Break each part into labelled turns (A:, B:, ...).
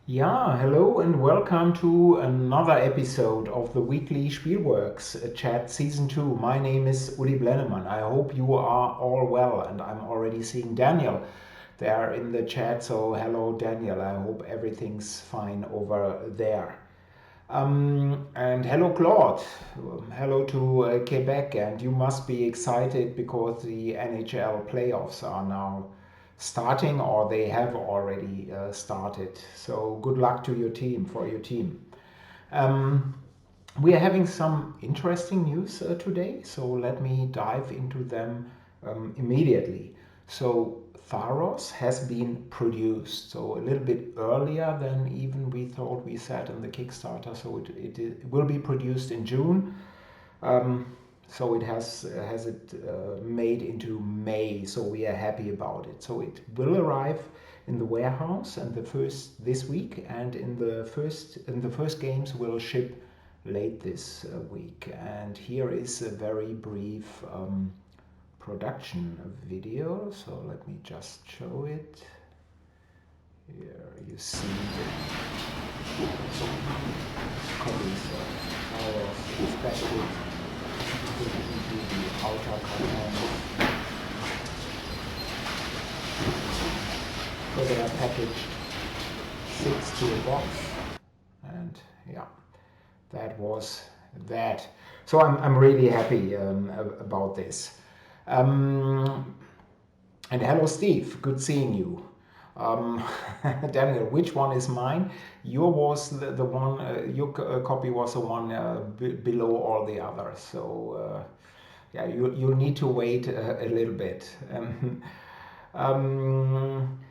A: Yeah, hello and welcome to another episode of the weekly Spielworxx chat season 2. My name is Uli Blennemann. I hope you are all well, and I'm already seeing Daniel there in the chat. So, hello, Daniel. I hope everything's fine over there. And hello, Claude. Hello to Quebec, and you must be excited because the NHL playoffs are now starting, or they have already started. So good luck to your team, for your team. Um, we are having some interesting news today, so let me dive into them immediately. So Tharos has been produced, so a little bit earlier than even we thought we said in the Kickstarter. So it will be produced in June. Um, so it has it made into May. So we are happy about it. So it will arrive in the warehouse and the first this week, and in the first games will ship late this week. And here is a very brief production video. So let me just show it. Here you see the copies of our expected put into the outer carton. So they are packaged 6 to a box, and yeah, that was that. So I'm really happy about this. Um, and hello, Steve. Good seeing you. Um, Daniel, which one is mine? Your was the one. Your copy was the one below all the others. So yeah, you need to wait a little bit. Um,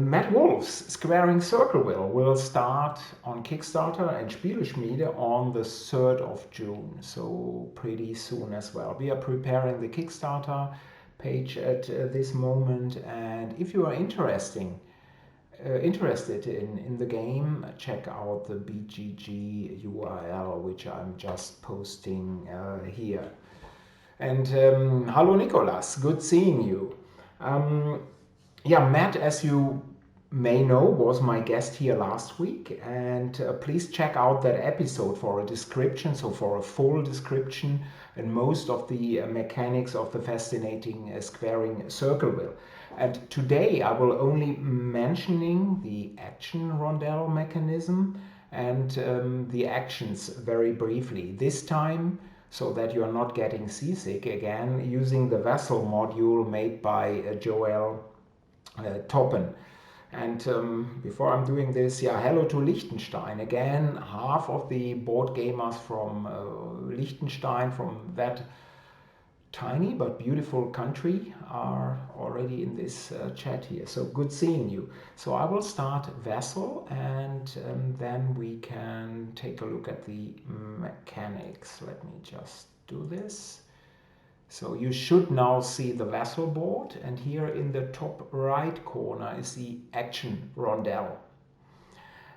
A: Matt Wolf's Squaring Circle will start on Kickstarter and Spieleschmiede on the 3rd of June, so pretty soon as well. We are preparing the Kickstarter page at this moment, and if you are interested in the game, check out the BGG URL, which I'm just posting here. And hello, Nicolas. Good seeing you. Um, yeah, Matt, as you may know, was my guest here last week. And please check out that episode for a description, so for a full description and most of the mechanics of the fascinating squaring circle wheel. And today I will only mentioning the action rondelle mechanism and the actions very briefly. This time, so that you are not getting seasick again, using the vessel module made by Joel Toppen. And before I'm doing this, yeah, hello to Liechtenstein. Again, half of the board gamers from Liechtenstein, from that tiny but beautiful country, are already in this chat here. So good seeing you. So I will start Vessel, and then we can take a look at the mechanics. Let me just do this. So you should now see the vessel board, and here in the top right corner is the action rondelle.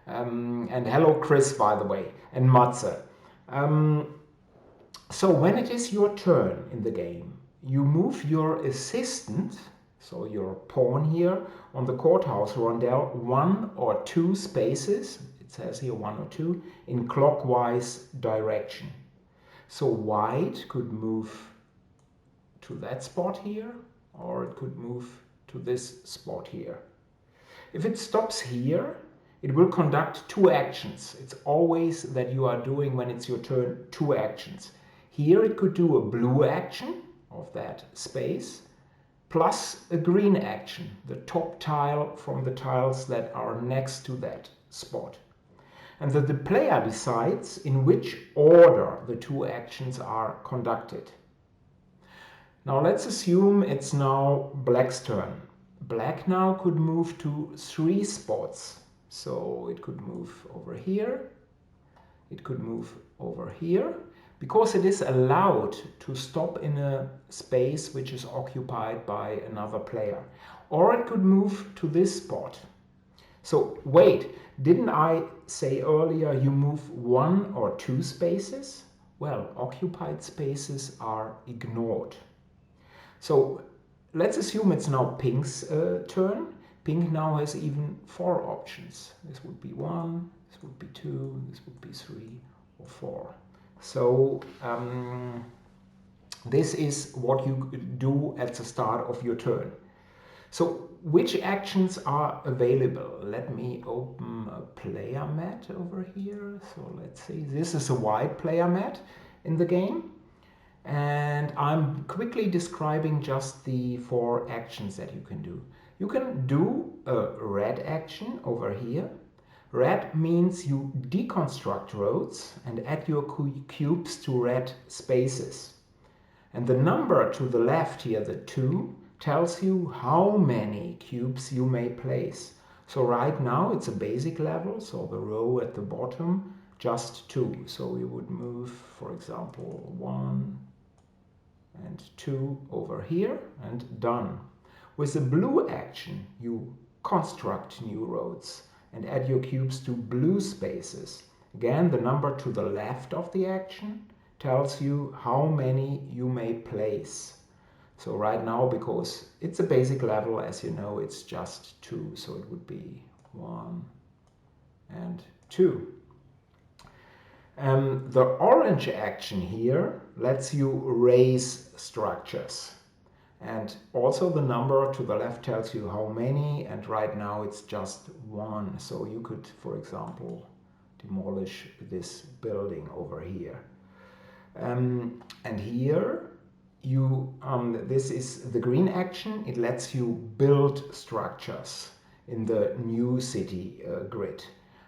A: And hello Chris, by the way, and Matze. Um, so when it is your turn in the game, you move your assistant, so your pawn here, on the courthouse rondelle 1 or 2 spaces, it says here 1 or 2, in clockwise direction. So white could move to that spot here, or it could move to this spot here. If it stops here, it will conduct 2 actions. It's always that you are doing, when it's your turn, 2 actions. Here it could do a blue action of that space, plus a green action, the top tile from the tiles that are next to that spot. And that the player decides in which order the 2 actions are conducted. Now let's assume it's now Black's turn. Black now could move to 3 spots. So it could move over here, it could move over here, because it is allowed to stop in a space which is occupied by another player. Or it could move to this spot. So wait, didn't I say earlier you move 1 or 2 spaces? Well, occupied spaces are ignored. So let's assume it's now Pink's turn. Pink now has even 4 options. This would be 1, this would be 2, this would be 3 or 4. So this is what you do at the start of your turn. So which actions are available? Let me open a player mat over here. So let's see, this is a white player mat in the game. And I'm quickly describing just the 4 actions that you can do. You can do a red action over here. Red means you deconstruct roads and add your cubes to red spaces. And the number to the left here, the 2, tells you how many cubes you may place. So right now it's a basic level, so the row at the bottom, just 2. So we would move, for example, 1 and 2 over here and done. With the blue action, you construct new roads and add your cubes to blue spaces. Again, the number to the left of the action tells you how many you may place. So right now, because it's a basic level, as you know, it's just 2. So it would be 1 and 2. The orange action here lets you raise structures. And also the number to the left tells you how many, and right now it's just 1. So you could, for example, demolish this building over here. And here this is the green action. It lets you build structures in the new city grid.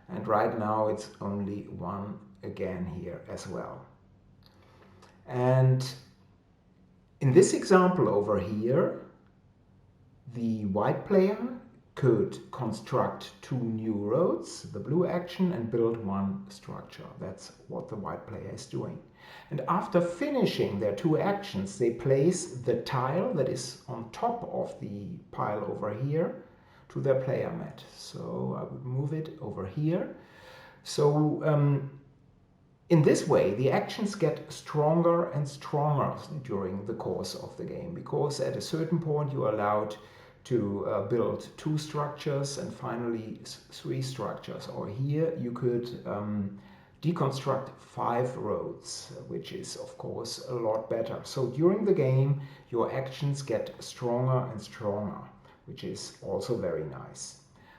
A: And right now it's only 1 again here as well. And in this example over here, the white player could construct 2 new roads, the blue action, and build 1 structure. That's what the white player is doing. And after finishing their 2 actions, they place the tile that is on top of the pile over here to their player mat. So I would move it over here. So in this way, the actions get stronger and stronger during the course of the game, because at a certain point you are allowed to build 2 structures and finally 3 structures. Or here you could deconstruct 5 roads, which is of course a lot better. So during the game your actions get stronger and stronger, which is also very nice.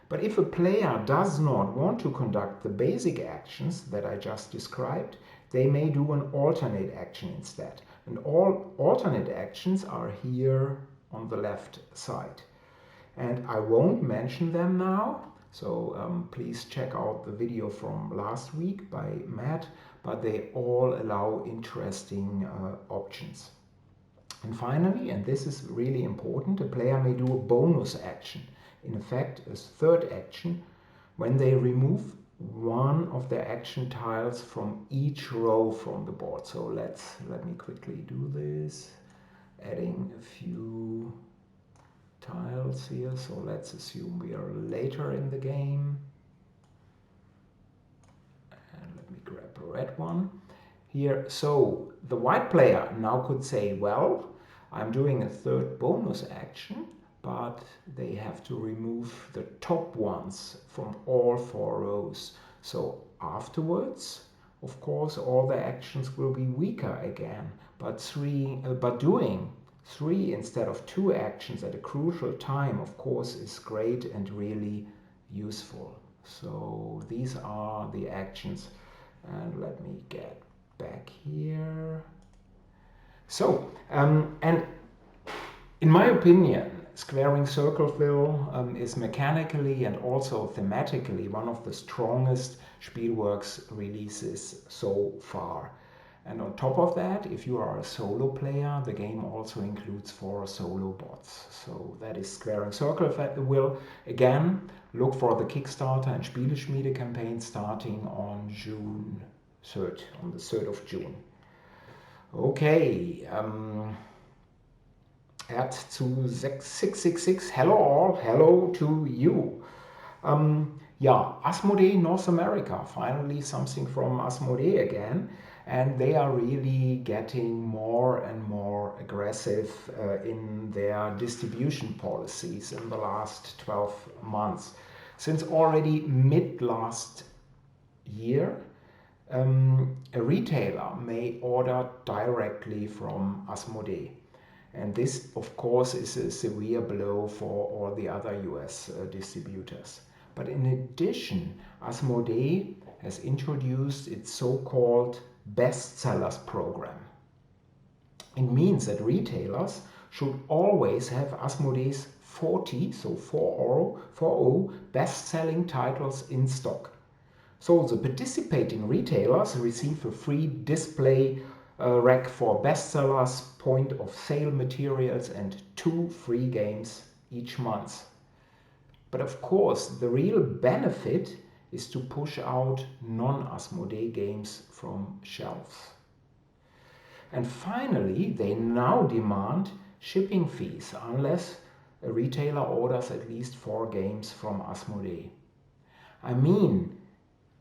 A: But if a player does not want to conduct the basic actions that I just described, they may do an alternate action instead. And all alternate actions are here on the left side. And I won't mention them now, so please check out the video from last week by Matt, but they all allow interesting options. And finally, and this is really important, a player may do a bonus action. In effect, a 3rd action, when they remove 1 of their action tiles from each row from the board. So let me quickly do this, adding a few tiles here. So let's assume we are later in the game. And let me grab a red one here. So the white player now could say, well, I'm doing a 3rd bonus action, but they have to remove the top ones from all 4 rows. So afterwards, of course, all the actions will be weaker again, but doing 3 instead of 2 actions at a crucial time, of course, is great and really useful. So these are the actions, and let me get back here. So, and in my opinion, Squaring Circleville is mechanically and also thematically one of the strongest Spielworxx releases so far. And on top of that, if you are a solo player, the game also includes 4 solo bots. So that is Squaring Circleville. Again, look for the Kickstarter and Spieleschmiede campaign starting on June 3rd, on the 3rd of June. Okay, Add to 666. Hello all, hello to you. Yeah, Asmodee North America. Finally something from Asmodee again. and they are really getting more and more aggressive in their distribution policies in the last 12 months. Since already mid last year, a retailer may order directly from Asmodee. And this, of course, is a severe blow for all the other US distributors. But in addition, Asmodee has introduced its so-called bestsellers program. It means that retailers should always have Asmodee's 40, so 40 best-selling titles in stock. So the participating retailers receive a free display rack for bestsellers, point of sale materials, and 2 free games each month. But of course, the real benefit is to push out non-Asmodee games from shelves. And finally, they now demand shipping fees unless a retailer orders at least 4 games from Asmodee. I mean,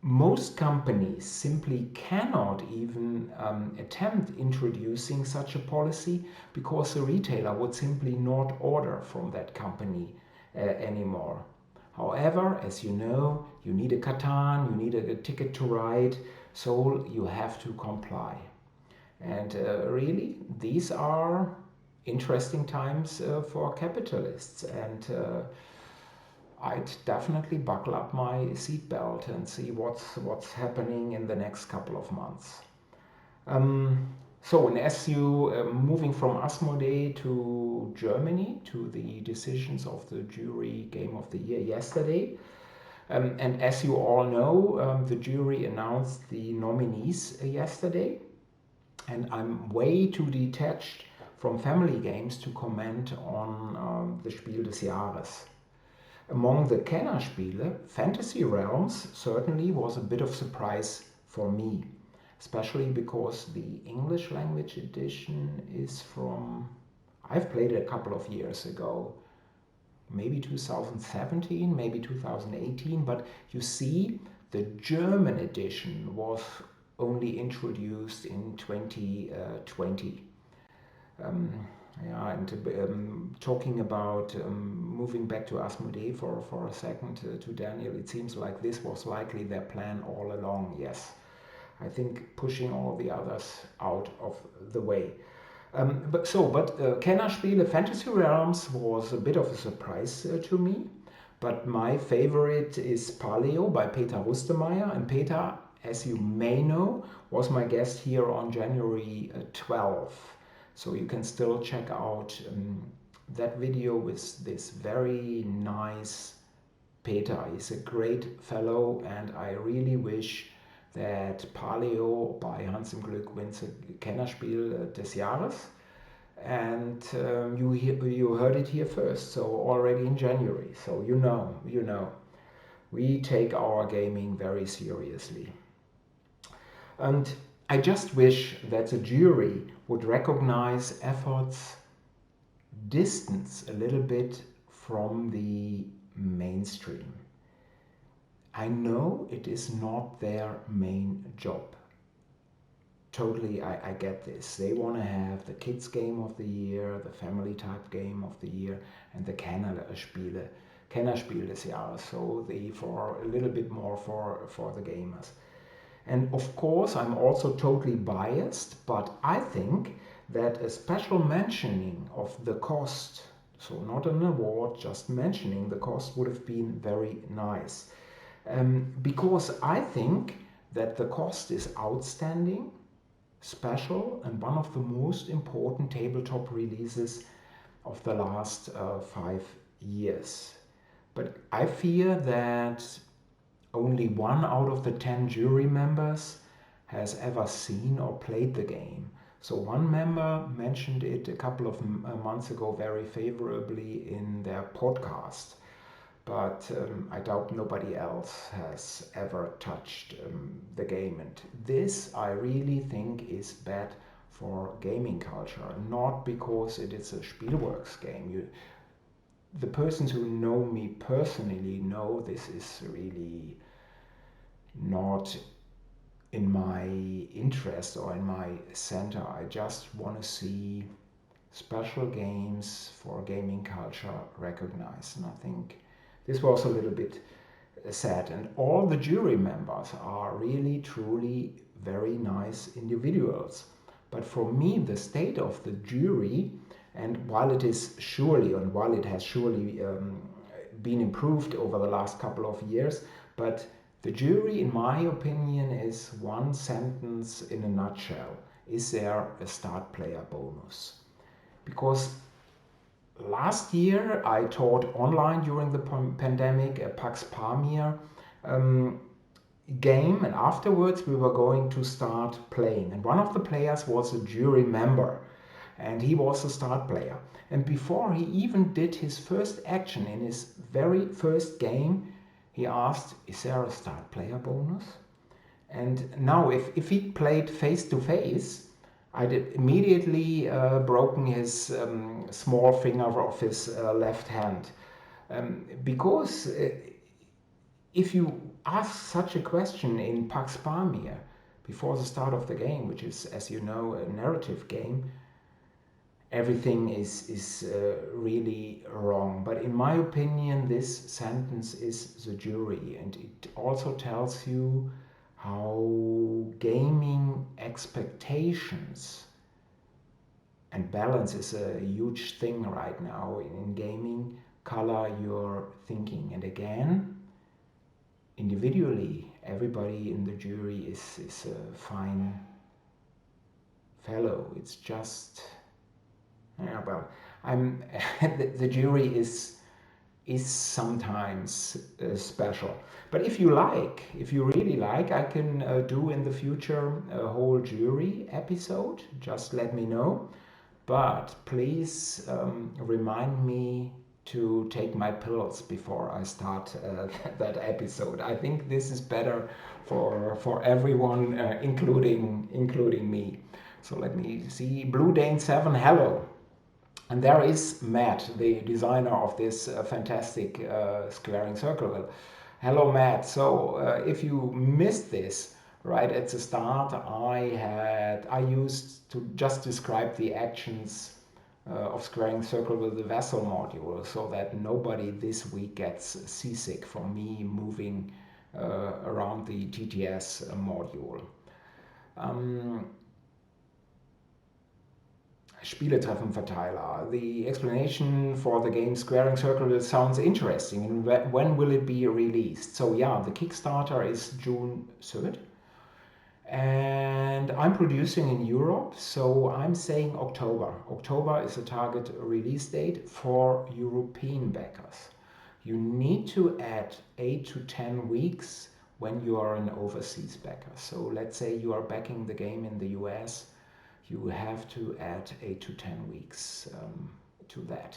A: most companies simply cannot even attempt introducing such a policy because the retailer would simply not order from that company anymore. However, as you know, you need a Catan, you need a ticket to ride, so you have to comply. And really, these are interesting times for capitalists, and I'd definitely buckle up my seatbelt and see what's happening in the next couple of months. So, and as you moving from Asmodee to Germany to the decisions of the jury Game of the Year yesterday, and as you all know, the jury announced the nominees yesterday, and I'm way too detached from family games to comment on the Spiel des Jahres. Among the Kennerspiele, Fantasy Realms certainly was a bit of surprise for me, especially because the English language edition is from, I've played it a couple of years ago, maybe 2017, maybe 2018, but you see, the German edition was only introduced in 2020. Talking about moving back to Asmodee for a second to Daniel, it seems like this was likely their plan all along, yes. I think pushing all the others out of the way. But Kennerspiele Fantasy Realms was a bit of a surprise to me. But my favorite is Paleo by Peter Rustemeyer. And Peter, as you may know, was my guest here on January 12th. So you can still check out that video with this very nice Peter. He's a great fellow, and I really wish that Paleo by Hans im Glück wins a Kennerspiel des Jahres. And you heard it here first, so already in January. So you know, we take our gaming very seriously. And I just wish that the jury would recognize efforts distance a little bit from the mainstream. I know it is not their main job. Totally, I get this. They want to have the kids game of the year, the family type game of the year, and the Kennerspiel des Jahres. So for a little bit more for the gamers. And of course, I'm also totally biased, but I think that a special mentioning of the cost, so not an award, just mentioning the cost, would have been very nice. Because I think that the cost is outstanding, special, and one of the most important tabletop releases of the last 5 years. But I fear that only 1 out of the 10 jury members has ever seen or played the game. So one member mentioned it a couple of months ago very favorably in their podcast. But I doubt nobody else has ever touched the game. And this, I really think, is bad for gaming culture. Not because it is a Spielworxx game. The persons who know me personally know this is really not in my interest or in my center. I just want to see special games for gaming culture recognized. And I think this was a little bit sad. And all the jury members are really, truly very nice individuals. But for me, the state of the jury, and while it is surely, and while it has surely been improved over the last couple of years, but the jury, in my opinion, is one sentence in a nutshell. Is there a start player bonus? Because last year I taught online during the pandemic a Pax Pamir game, and afterwards we were going to start playing. And one of the players was a jury member, and he was a start player. And before he even did his first action in his very first game, he asked, is there a start player bonus? And now, if he played face to face, I'd immediately broken his small finger of his left hand. Because if you ask such a question in Pax Pamir before the start of the game, which is, as you know, a narrative game, everything is really wrong. But in my opinion, this sentence is the jury, and it also tells you how gaming expectations and balance is a huge thing right now in gaming, color your thinking. And again, individually, everybody in the jury is a fine fellow. It's just, yeah, well, I'm the jury is sometimes special. But if you like, if you really like, I can do in the future a whole jury episode. Just let me know. But please remind me to take my pills before I start that episode. I think this is better for everyone, including me. So let me see. Blue Dane 7, hello. And there is Matt, the designer of this fantastic squaring circle. Hello, Matt. So if you missed this right at the start, I used to just describe the actions of squaring circle with the vessel module, so that nobody this week gets seasick from me moving around the TTS module. Spieletreffenverteiler. The explanation for the game Squaring Circle sounds interesting. And when will it be released? So yeah, the Kickstarter is June 3rd. And I'm producing in Europe, so I'm saying October. October is the target release date for European backers. You need to add 8 to 10 weeks when you are an overseas backer. So let's say you are backing the game in the US, you have to add 8 to 10 weeks to that.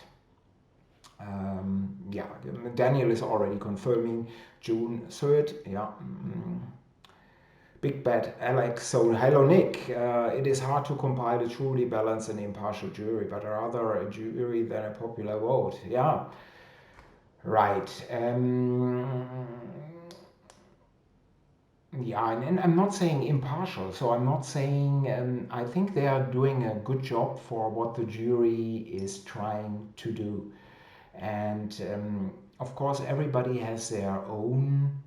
A: Yeah, Daniel is already confirming June 3rd. Yeah. Big Bad Alex. So, hello Nick. It is hard to compile a truly balanced and impartial jury, but rather a jury than a popular vote. Yeah. Right. Yeah, and I'm not saying impartial, so I'm not saying, I think they are doing a good job for what the jury is trying to do. And of course, everybody has their own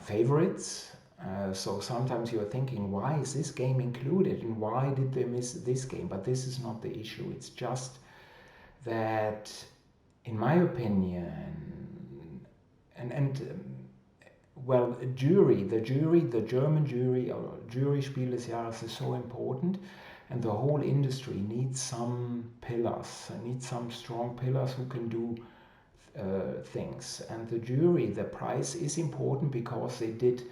A: favorites. So sometimes you're thinking, why is this game included and why did they miss this game? But this is not the issue. It's just that, in my opinion, well, the German jury, or Jury Spiel des Jahres is so important, and the whole industry needs some pillars, needs some strong pillars who can do things. And the jury, the prize is important because they did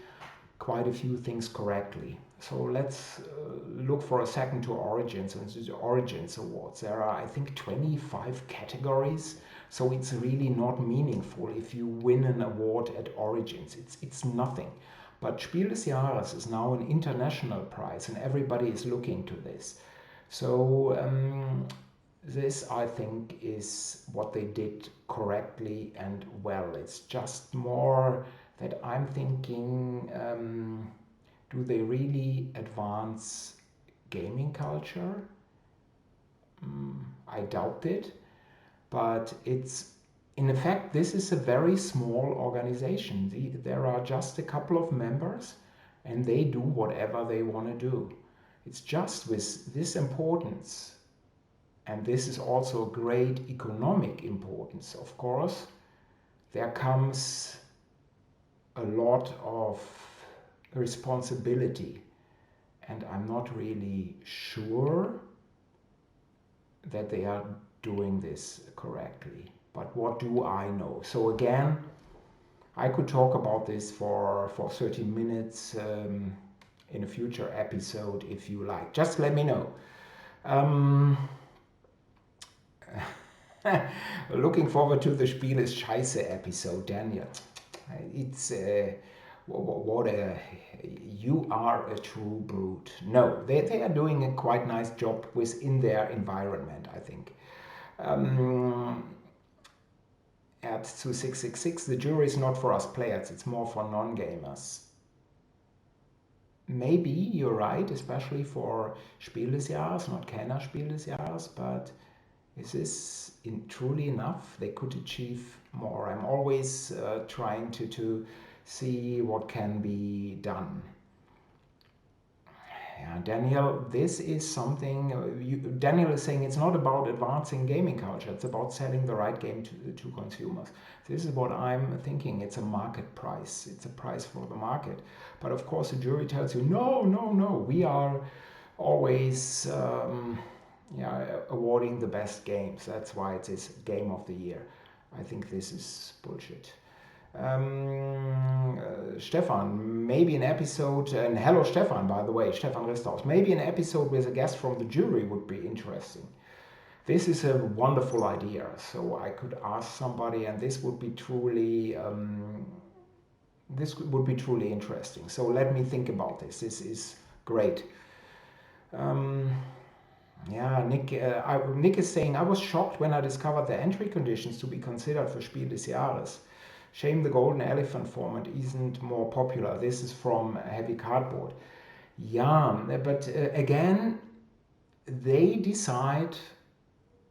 A: quite a few things correctly. So let's look for a second to Origins and the Origins Awards. There are, I think, 25 categories. So it's really not meaningful if you win an award at Origins. It's nothing. But Spiel des Jahres is now an international prize and everybody is looking to this. So this, I think, is what they did correctly and well. It's just more that I'm thinking Do they really advance gaming culture? I doubt it. But it's, in effect, this is a very small organization. There are just a couple of members and they do whatever they want to do. It's just with this importance, and this is also great economic importance, of course, there comes a lot of responsibility. And I'm not really sure that they are doing this correctly. But what do I know? So again, I could talk about this for 30 minutes in a future episode if you like. Just let me know. Looking forward to the Spiel ist Scheiße episode, Daniel. It's what a, you are a true brute. No, they are doing a quite nice job within their environment, I think. At 2666, the jury is not for us players, it's more for non-gamers. Maybe you're right, especially for Spiel des Jahres, not Kenner Spiel des Jahres, but is this truly enough? They could achieve more. I'm always trying to see what can be done. Yeah, Daniel, this is something, Daniel is saying it's not about advancing gaming culture, it's about selling the right game to consumers. This is what I'm thinking. It's a market price. It's a price for the market. But of course the jury tells you, no, we are always awarding the best games. That's why it is Game of the Year. I think this is bullshit. Stefan, maybe an episode, and hello Stefan, by the way, Stefan Risthaus, maybe an episode with a guest from the jury would be interesting. This is a wonderful idea, so I could ask somebody, and this would be truly interesting. So let me think about this. This is great. Yeah, Nick is saying, I was shocked when I discovered the entry conditions to be considered for Spiel des Jahres. Shame the golden elephant format isn't more popular. This is from Heavy Cardboard. Yeah, but again, they decide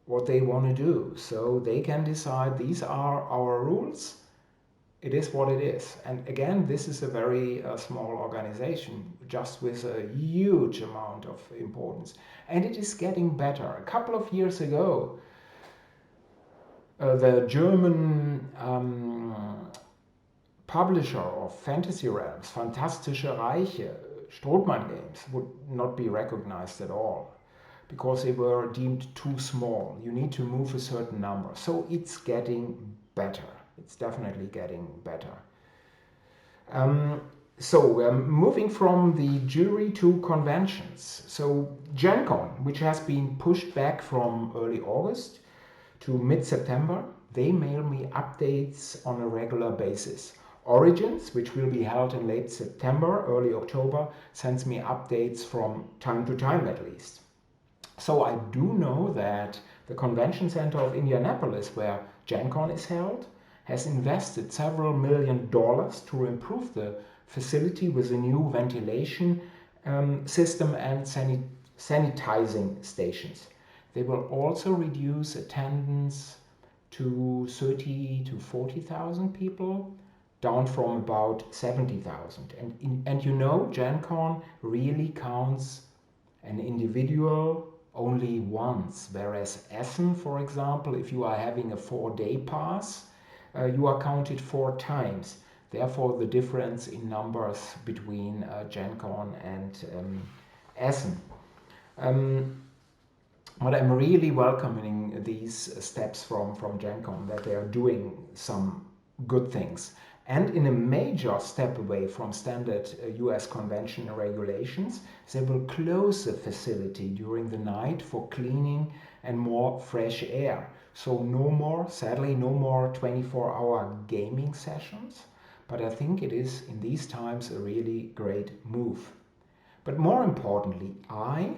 A: what they want to do. So they can decide these are our rules. It is what it is. And again, this is a very small organization, just with a huge amount of importance. And it is getting better. A couple of years ago, the German publisher of Fantasy Realms, Fantastische Reiche, Strothmann Games, would not be recognized at all because they were deemed too small. You need to move a certain number. So it's getting better. It's definitely getting better. Moving from the jury to conventions. So Gen Con, which has been pushed back from early August to mid-September, they mail me updates on a regular basis. Origins, which will be held in late September, early October, sends me updates from time to time at least. So I do know that the Convention Center of Indianapolis, where Gen Con is held, has invested several $1 million to improve the facility with a new ventilation system and sanitizing stations. They will also reduce attendance to 30 to 40,000 people, down from about 70,000. And you know, Gen Con really counts an individual only once, whereas Essen, for example, if you are having a 4-day pass, you are counted 4 times. Therefore, the difference in numbers between Gen Con and Essen. But I'm really welcoming these steps from Gen Con, that they are doing some good things. And in a major step away from standard US convention regulations, they will close the facility during the night for cleaning and more fresh air. So no more, sadly, no more 24-hour gaming sessions. But I think it is, in these times, a really great move. But more importantly, I,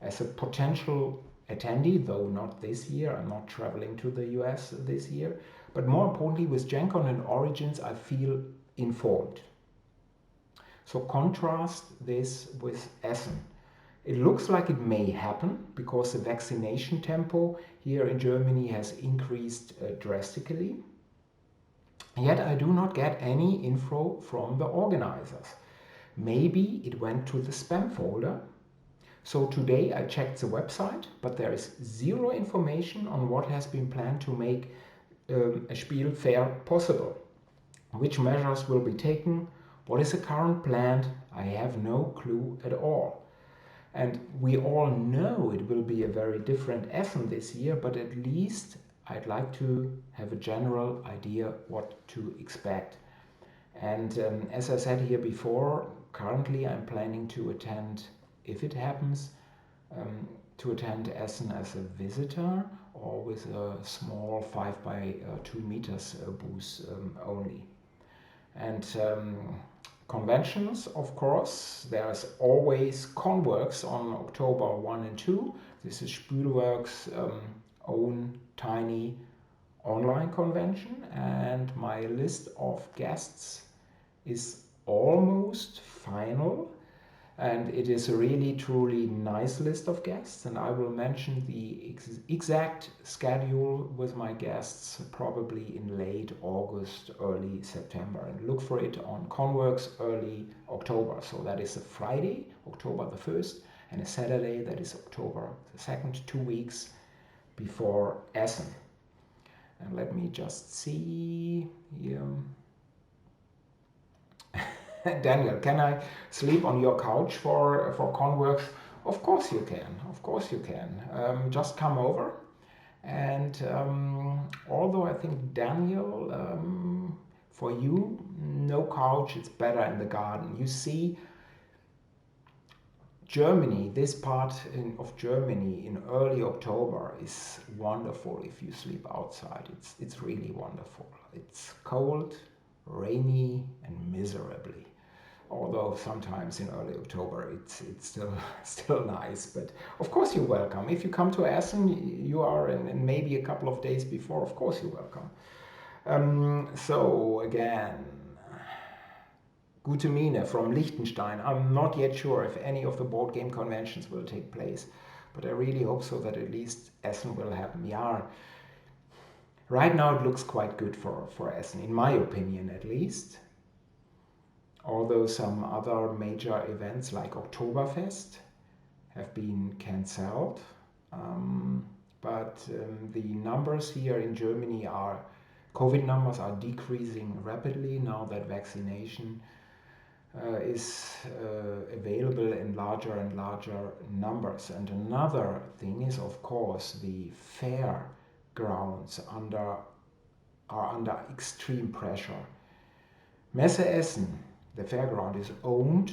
A: as a potential attendee, though not this year, I'm not traveling to the US this year, but more importantly, with Gen Con and Origins, I feel informed. So contrast this with Essen. It looks like it may happen because the vaccination tempo here in Germany has increased drastically. Yet I do not get any info from the organizers. Maybe it went to the spam folder. So today I checked the website, but there is zero information on what has been planned to make a Spiel fair possible. Which measures will be taken? What is the current plan? I have no clue at all. And we all know it will be a very different Essen this year, but at least I'd like to have a general idea what to expect. And as I said here before, currently I'm planning to attend, if it happens, to attend Essen as a visitor or with a small 5 by 2 meters booth only. And conventions, of course, there's always Conworks on October 1 and 2. This is Spielworxx' own tiny online convention, and my list of guests is almost final, and it is a really truly nice list of guests, and I will mention the exact schedule with my guests probably in late August, early September, and look for it on Conworks early October. So that is a Friday, October the 1st, and a Saturday, that is October the 2nd, 2 weeks before Essen. And let me just see here. Daniel, can I sleep on your couch for Conworks? Of course you can. Of course you can. Just come over. And although I think Daniel, for you, no couch, it's better in the garden. You see, Germany, this part of Germany in early October is wonderful if you sleep outside. It's really wonderful. It's cold, rainy, and miserably. Although sometimes in early October it's still nice. But of course you're welcome. If you come to Essen, you are, and maybe a couple of days before, of course you're welcome. So again, Gute Mine from Liechtenstein. I'm not yet sure if any of the board game conventions will take place, but I really hope so, that at least Essen will happen. Yeah, right now it looks quite good for Essen, in my opinion at least. Although some other major events like Oktoberfest have been cancelled. But the numbers here in Germany are, COVID numbers are decreasing rapidly now that vaccination is available in larger and larger numbers. And another thing is, of course, the fair grounds are under extreme pressure. Messe Essen, the fairground, is owned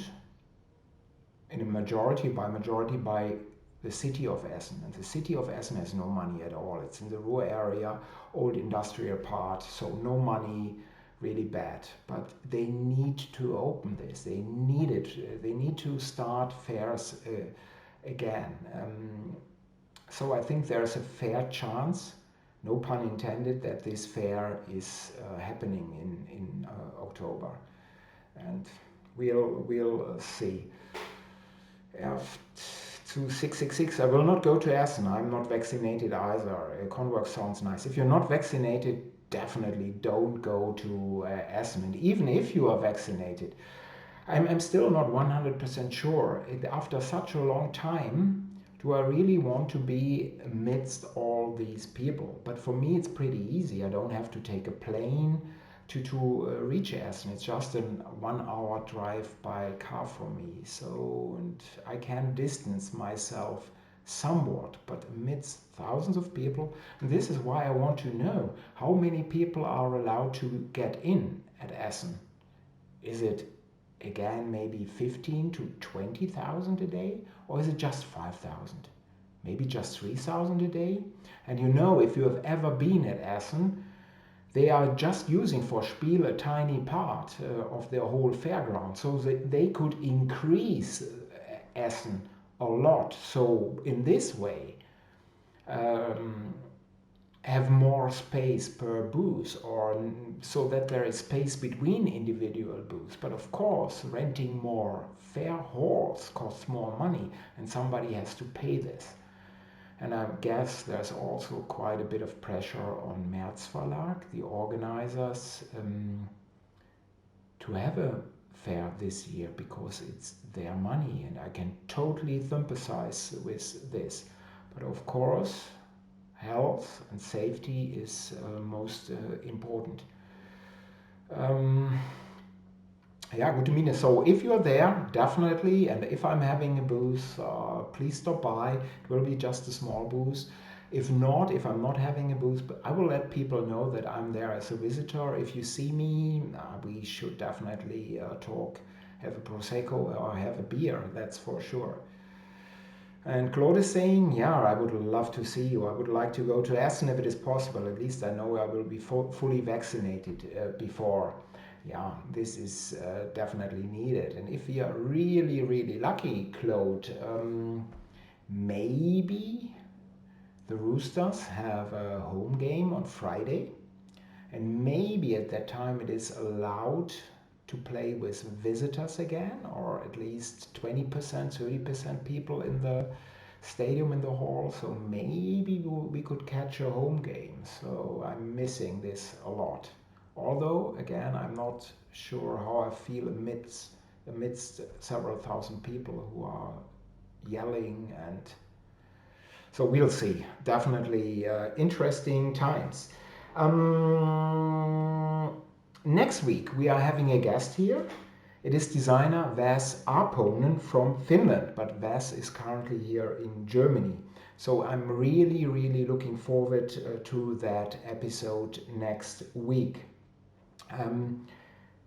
A: in a majority by the city of Essen, and the city of Essen has no money at all. It's in the Ruhr area, old industrial part, so no money, really bad. But they need to open this. They need it. They need to start fairs again. So I think there's a fair chance, no pun intended, that this fair is happening in October, and we'll see. 2666, I will not go to Essen. I'm not vaccinated either. Conworks sounds nice. If you're not vaccinated, definitely don't go to Essen. And even if you are vaccinated, I'm still not 100% sure. After such a long time, do I really want to be amidst all these people? But for me, it's pretty easy. I don't have to take a plane to reach Essen. It's just a 1 hour drive by car for me. So, and I can distance myself somewhat, but amidst thousands of people. And this is why I want to know how many people are allowed to get in at Essen. Is it again maybe 15 to 20,000 a day, or is it just 5,000? Maybe just 3,000 a day? And you know, if you have ever been at Essen, they are just using for Spiel a tiny part of their whole fairground, so they could increase Essen a lot. So in this way, have more space per booth, or so that there is space between individual booths. But of course, renting more fair halls costs more money, and somebody has to pay this. And I guess there's also quite a bit of pressure on März Verlag, the organizers, to have a fair this year, because it's their money, and I can totally sympathize with this. But of course, health and safety is most important. Yeah, good to meet you. So if you're there, definitely, and if I'm having a booth, please stop by. It will be just a small booth. If not, if I'm not having a booth, I will let people know that I'm there as a visitor. If you see me, we should definitely talk, have a Prosecco or have a beer, that's for sure. And Claude is saying, yeah, I would love to see you. I would like to go to Essen if it is possible. At least I know I will be fully vaccinated before. Yeah, this is definitely needed. And if we are really, really lucky, Claude, maybe the Roosters have a home game on Friday. And maybe at that time it is allowed to play with visitors again, or at least 20%, 30% people in the stadium, in the hall. So maybe we could catch a home game. So I'm missing this a lot. Although, again, I'm not sure how I feel amidst several thousand people who are yelling, and so we'll see. Definitely interesting times. Next week we are having a guest here. It is designer Vas Arponen from Finland, but Vas is currently here in Germany. So I'm really, really looking forward to that episode next week.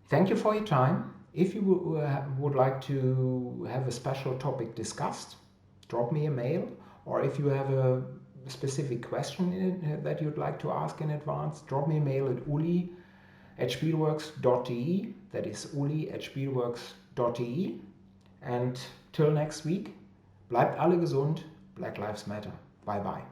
A: Thank you for your time. If you would like to have a special topic discussed, drop me a mail, or if you have a specific question that you'd like to ask in advance, drop me a mail at uli@spielworxx.de. That is uli@spielworxx.de. And till next week, bleibt alle gesund, Black Lives Matter. Bye bye.